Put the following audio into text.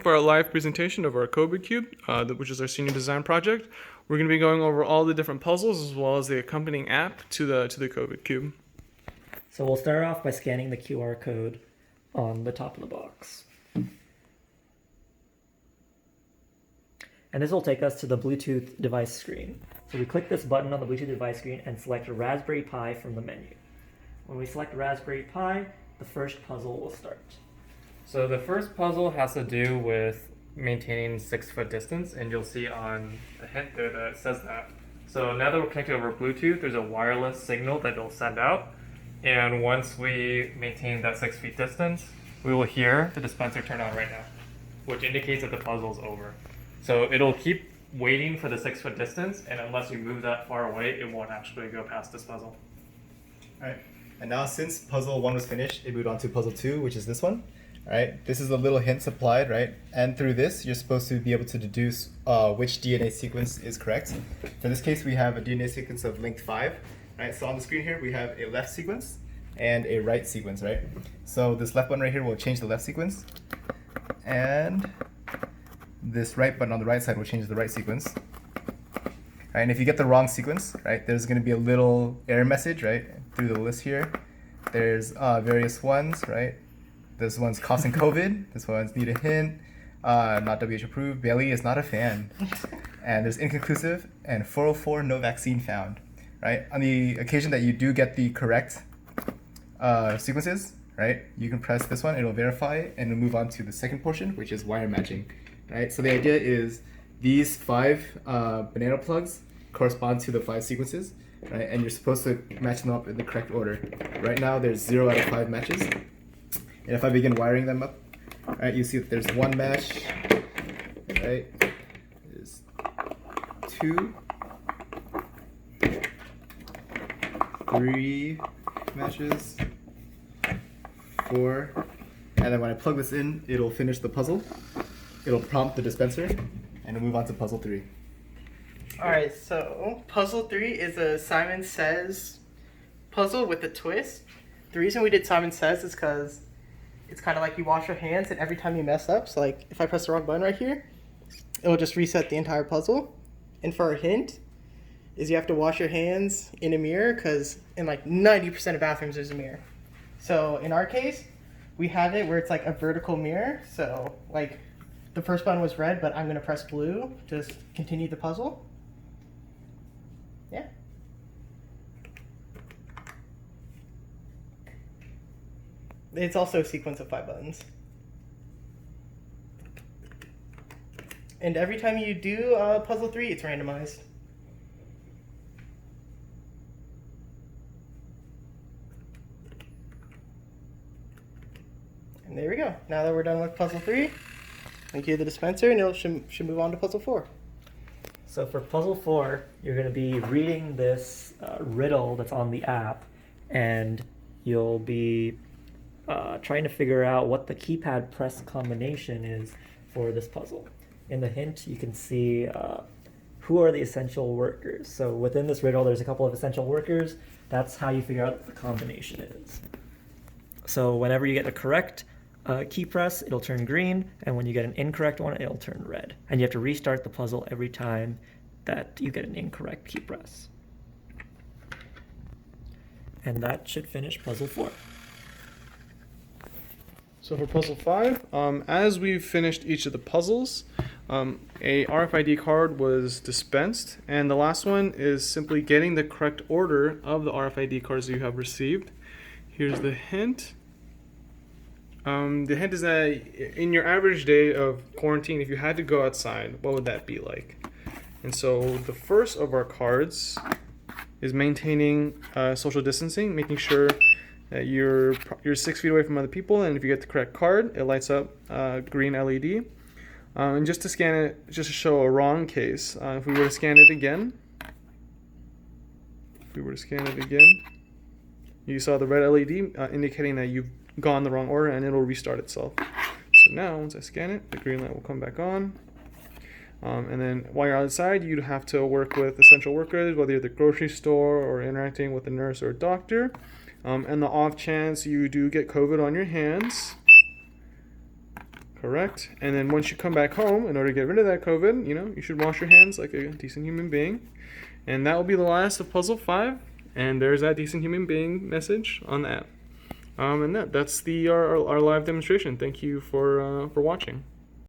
For our live presentation of our COVID Cube, which is our senior design project. We're going to be going over all the different puzzles as well as the accompanying app to the COVID Cube. So we'll start off by scanning the QR code on the top of the box. And this will take us to the Bluetooth device screen. So we click this button on the Bluetooth device screen and select a Raspberry Pi from the menu. When we select Raspberry Pi, the first puzzle will start. So the first puzzle has to do with maintaining 6-foot distance, and you'll see on the hint there that it says that. So now that we're connected over Bluetooth, there's a wireless signal that it'll send out, and once we maintain that 6 feet distance, we will hear the dispenser turn on right now, which indicates that the puzzle is over. So it'll keep waiting for the 6-foot distance, and unless you move that far away, it won't actually go past this puzzle. Alright, and now since puzzle 1 was finished, it moved on to puzzle 2, which is this one. Alright, this is a little hint supplied, right? And through this, you're supposed to be able to deduce which DNA sequence is correct. In this case, we have a DNA sequence of linked 5. Right, so on the screen here, we have a left sequence and a right sequence, right? So this left button right here will change the left sequence, and this right button on the right side will change the right sequence. Right, and if you get the wrong sequence, right, there's going to be a little error message, right, through the list here. There's various ones, right? This one's causing COVID. This one's need a hint. Not WHO approved. Bailey is not a fan. And there's inconclusive and 404 no vaccine found. Right? On the occasion that you do get the correct sequences, right? You can press this one. It'll verify and it'll move on to the second portion, which is wire matching. Right? So the idea is these 5 banana plugs correspond to the 5 sequences, right? And you're supposed to match them up in the correct order. Right now, there's 0 out of 5 matches. And if I begin wiring them up, right, you see that there's 1 match, right? There's 2, 3 matches, 4, and then when I plug this in, it'll finish the puzzle. It'll prompt the dispenser, and it'll move on to puzzle 3. Alright, so puzzle 3 is a Simon Says puzzle with a twist. The reason we did Simon Says is because it's kind of like you wash your hands, and every time you mess up, so like if I press the wrong button right here, it will just reset the entire puzzle. And for our hint, is you have to wash your hands in a mirror, because in like 90% of bathrooms there's a mirror. So in our case, we have it where it's like a vertical mirror. So like the first button was red, but I'm going to press blue to continue the puzzle. Yeah. It's also a sequence of 5 buttons. And every time you do puzzle 3, it's randomized. And there we go. Now that we're done with puzzle 3, we cue the dispenser and it should move on to puzzle 4. So for puzzle 4, you're going to be reading this riddle that's on the app, and you'll be trying to figure out what the keypad press combination is for this puzzle. In the hint, you can see who are the essential workers. So within this riddle, there's a couple of essential workers. That's how you figure out what the combination is. So whenever you get a correct key press, it'll turn green, and when you get an incorrect one, it'll turn red. And you have to restart the puzzle every time that you get an incorrect key press. And that should finish puzzle 4. So for puzzle 5, as we've finished each of the puzzles, a RFID card was dispensed, and the last one is simply getting the correct order of the RFID cards that you have received. Here's the hint. The hint is that in your average day of quarantine, if you had to go outside, what would that be like? And so the first of our cards is maintaining social distancing, making sure that you're 6 feet away from other people, and if you get the correct card, it lights up green LED. And just to scan it, just to show a wrong case, if we were to scan it again, you saw the red LED indicating that you've gone the wrong order, and it'll restart itself. So now, once I scan it, the green light will come back on. And then while you're outside, you'd have to work with essential workers, whether you're at the grocery store or interacting with a nurse or a doctor. And the off chance you do get COVID on your hands, Correct. And then once you come back home, in order to get rid of that COVID, you should wash your hands like a decent human being. And that will be the last of puzzle 5. And there's that decent human being message on the app. And that's our live demonstration. Thank you for watching.